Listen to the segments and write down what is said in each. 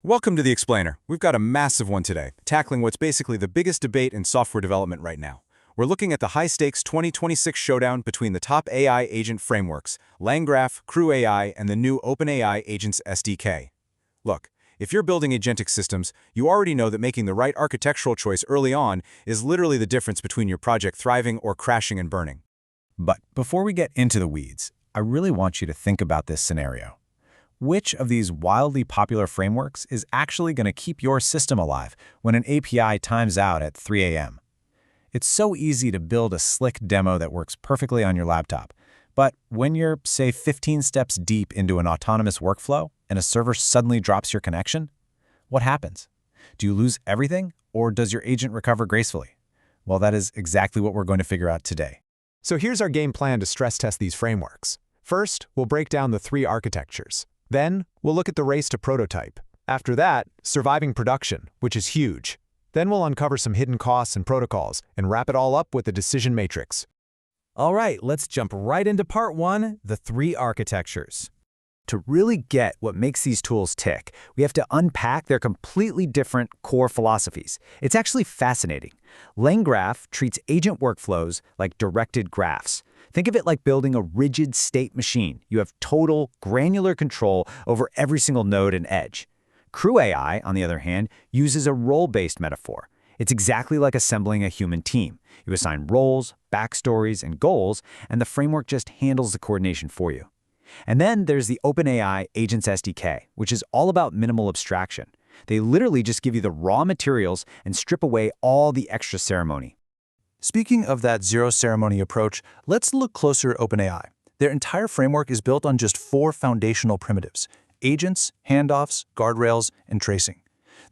Welcome to the Explainer. We've got a massive one today, tackling what's basically the biggest debate in software development right now. We're looking at the high-stakes 2026 showdown between the top AI agent frameworks, LangGraph, CrewAI, and the new OpenAI Agents SDK. Look, if you're building agentic systems, you already know that making the right architectural choice early on is literally the difference between your project thriving or crashing and burning. But before we get into the weeds, I really want you to think about this scenario. Which of these wildly popular frameworks is actually going to keep your system alive when an API times out at 3 a.m.? It's so easy to build a slick demo that works perfectly on your laptop. But when you're, say, 15 steps deep into an autonomous workflow and a server suddenly drops your connection, what happens? Do you lose everything, or does your agent recover gracefully? Well, that is exactly what we're going to figure out today. So here's our game plan to stress test these frameworks. First, we'll break down the three architectures. Then, we'll look at the race to prototype. After that, surviving production, which is huge. Then we'll uncover some hidden costs and protocols and wrap it all up with the decision matrix. All right, let's jump right into part one, the three architectures. To really get what makes these tools tick, we have to unpack their completely different core philosophies. It's actually fascinating. LangGraph treats agent workflows like directed graphs. Think of it like building a rigid state machine. You have total, granular control over every single node and edge. CrewAI, on the other hand, uses a role-based metaphor. It's exactly like assembling a human team. You assign roles, backstories, and goals, and the framework just handles the coordination for you. And then there's the OpenAI Agents SDK, which is all about minimal abstraction. They literally just give you the raw materials and strip away all the extra ceremony. Speaking of that zero-ceremony approach, let's look closer at OpenAI. Their entire framework is built on just 4 foundational primitives: agents, handoffs, guardrails, and tracing.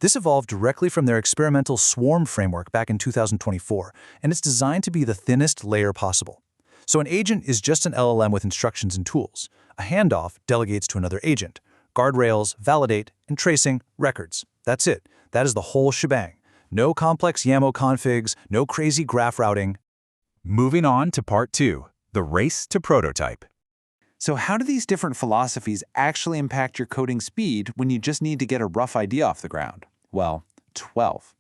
This evolved directly from their experimental Swarm framework back in 2024, and it's designed to be the thinnest layer possible. So an agent is just an LLM with instructions and tools. A handoff delegates to another agent. Guardrails, validate, and tracing, records. That's it. That is the whole shebang. No complex YAML configs, no crazy graph routing. Moving on to part 2, the race to prototype. So how do these different philosophies actually impact your coding speed when you just need to get a rough idea off the ground? Well, 12.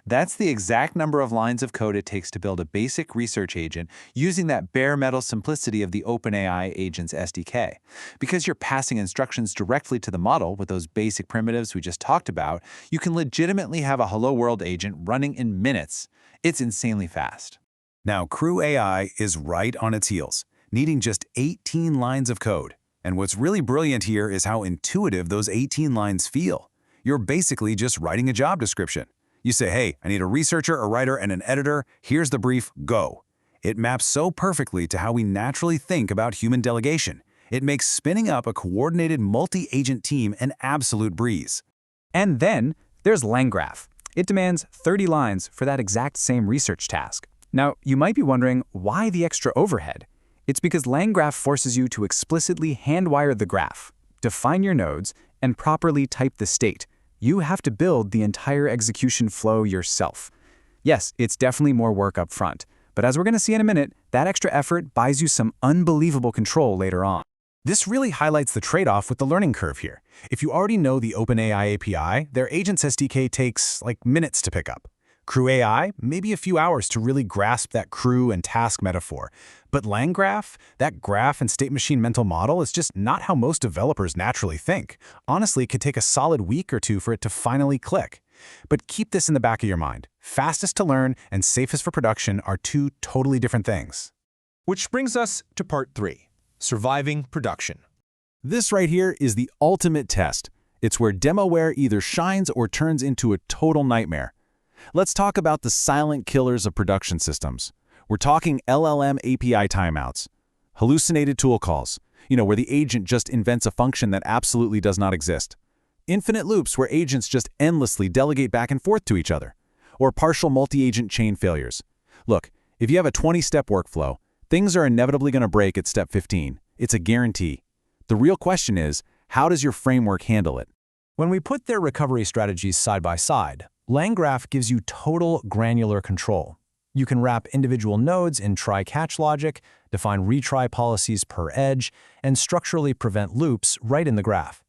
That's the exact number of lines of code it takes to build a basic research agent using that bare metal simplicity of the OpenAI Agents SDK. Because you're passing instructions directly to the model with those basic primitives we just talked about, you can legitimately have a Hello World agent running in minutes. It's insanely fast. Now, CrewAI is right on its heels, needing just 18 lines of code. And what's really brilliant here is how intuitive those 18 lines feel. You're basically just writing a job description. You say, hey, I need a researcher, a writer, and an editor. Here's the brief, go. It maps so perfectly to how we naturally think about human delegation. It makes spinning up a coordinated multi-agent team an absolute breeze. And then there's LangGraph. It demands 30 lines for that exact same research task. Now, you might be wondering, why the extra overhead? It's because LangGraph forces you to explicitly hand-wire the graph, define your nodes, and properly type the state. You have to build the entire execution flow yourself. Yes, it's definitely more work up front, but as we're going to see in a minute, that extra effort buys you some unbelievable control later on. This really highlights the trade-off with the learning curve here. If you already know the OpenAI API, their Agents SDK takes like minutes to pick up. CrewAI, maybe a few hours to really grasp that crew and task metaphor. But LangGraph, that graph and state machine mental model, is just not how most developers naturally think. Honestly, it could take a solid week or two for it to finally click. But keep this in the back of your mind. Fastest to learn and safest for production are two totally different things. Which brings us to part 3, surviving production. This right here is the ultimate test. It's where demoware either shines or turns into a total nightmare. Let's talk about the silent killers of production systems. We're talking LLM API timeouts, hallucinated tool calls, where the agent just invents a function that absolutely does not exist. Infinite loops where agents just endlessly delegate back and forth to each other. Or partial multi-agent chain failures. Look, if you have a 20-step workflow, things are inevitably going to break at step 15. It's a guarantee. The real question is, how does your framework handle it? When we put their recovery strategies side by side, LangGraph gives you total granular control. You can wrap individual nodes in try-catch logic, define retry policies per edge, and structurally prevent loops right in the graph.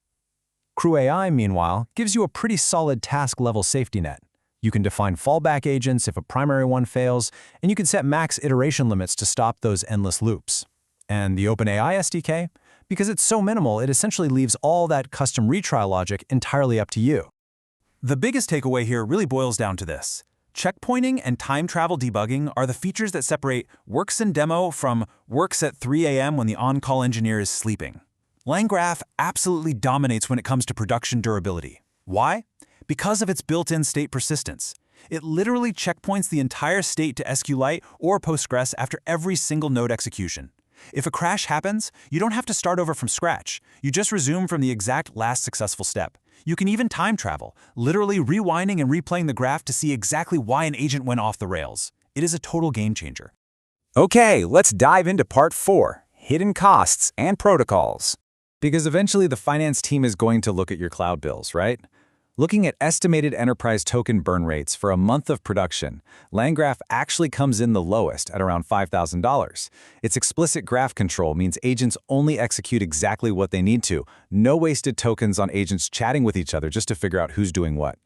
CrewAI, meanwhile, gives you a pretty solid task-level safety net. You can define fallback agents if a primary one fails, and you can set max iteration limits to stop those endless loops. And the OpenAI SDK? Because it's so minimal, it essentially leaves all that custom retry logic entirely up to you. The biggest takeaway here really boils down to this. Checkpointing and time travel debugging are the features that separate works in demo from works at 3 a.m. when the on-call engineer is sleeping. LangGraph absolutely dominates when it comes to production durability. Why? Because of its built-in state persistence. It literally checkpoints the entire state to SQLite or Postgres after every single node execution. If a crash happens, you don't have to start over from scratch. You just resume from the exact last successful step. You can even time travel, literally rewinding and replaying the graph to see exactly why an agent went off the rails. It is a total game changer. Okay, let's dive into part 4, hidden costs and protocols. Because eventually the finance team is going to look at your cloud bills, right? Looking at estimated enterprise token burn rates for a month of production, LangGraph actually comes in the lowest at around $5,000. Its explicit graph control means agents only execute exactly what they need to. No wasted tokens on agents chatting with each other just to figure out who's doing what.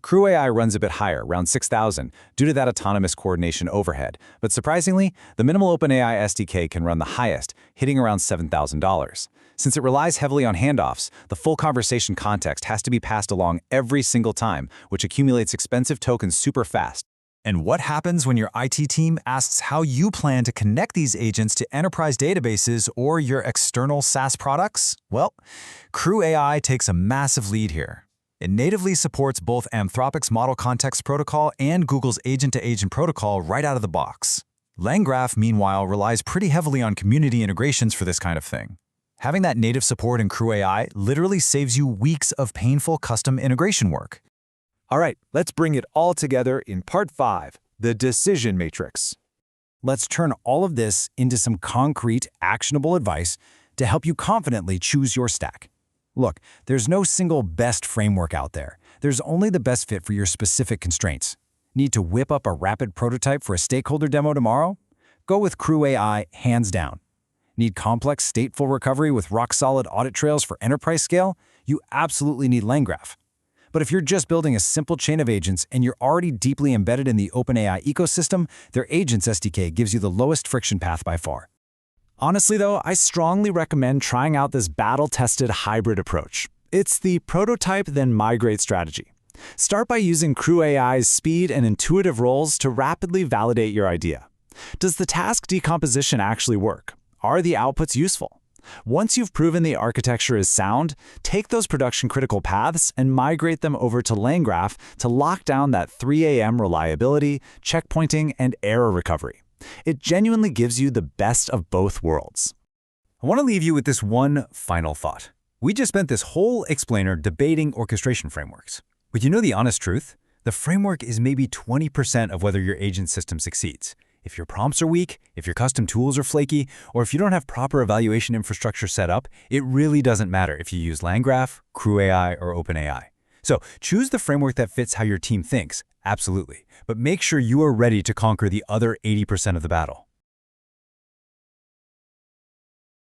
CrewAI runs a bit higher, around $6,000, due to that autonomous coordination overhead. But surprisingly, the minimal OpenAI SDK can run the highest, hitting around $7,000. Since it relies heavily on handoffs, the full conversation context has to be passed along every single time, which accumulates expensive tokens super fast. And what happens when your IT team asks how you plan to connect these agents to enterprise databases or your external SaaS products? Well, CrewAI takes a massive lead here. It natively supports both Anthropic's Model Context Protocol and Google's Agent-to-Agent Protocol right out of the box. LangGraph, meanwhile, relies pretty heavily on community integrations for this kind of thing. Having that native support in CrewAI literally saves you weeks of painful custom integration work. All right, let's bring it all together in part 5, the decision matrix. Let's turn all of this into some concrete, actionable advice to help you confidently choose your stack. Look, there's no single best framework out there. There's only the best fit for your specific constraints. Need to whip up a rapid prototype for a stakeholder demo tomorrow? Go with CrewAI hands down. Need complex stateful recovery with rock-solid audit trails for enterprise scale? You absolutely need LangGraph. But if you're just building a simple chain of agents and you're already deeply embedded in the OpenAI ecosystem, their Agents SDK gives you the lowest friction path by far. Honestly though, I strongly recommend trying out this battle-tested hybrid approach. It's the prototype then migrate strategy. Start by using CrewAI's speed and intuitive roles to rapidly validate your idea. Does the task decomposition actually work? Are the outputs useful? Once you've proven the architecture is sound, take those production-critical paths and migrate them over to LangGraph to lock down that 3 a.m. reliability, checkpointing, and error recovery. It genuinely gives you the best of both worlds. I want to leave you with this one final thought. We just spent this whole explainer debating orchestration frameworks. But you know the honest truth? The framework is maybe 20% of whether your agent system succeeds. If your prompts are weak, if your custom tools are flaky, or if you don't have proper evaluation infrastructure set up, it really doesn't matter if you use LangGraph, CrewAI, or OpenAI. So choose the framework that fits how your team thinks, absolutely. But make sure you are ready to conquer the other 80% of the battle.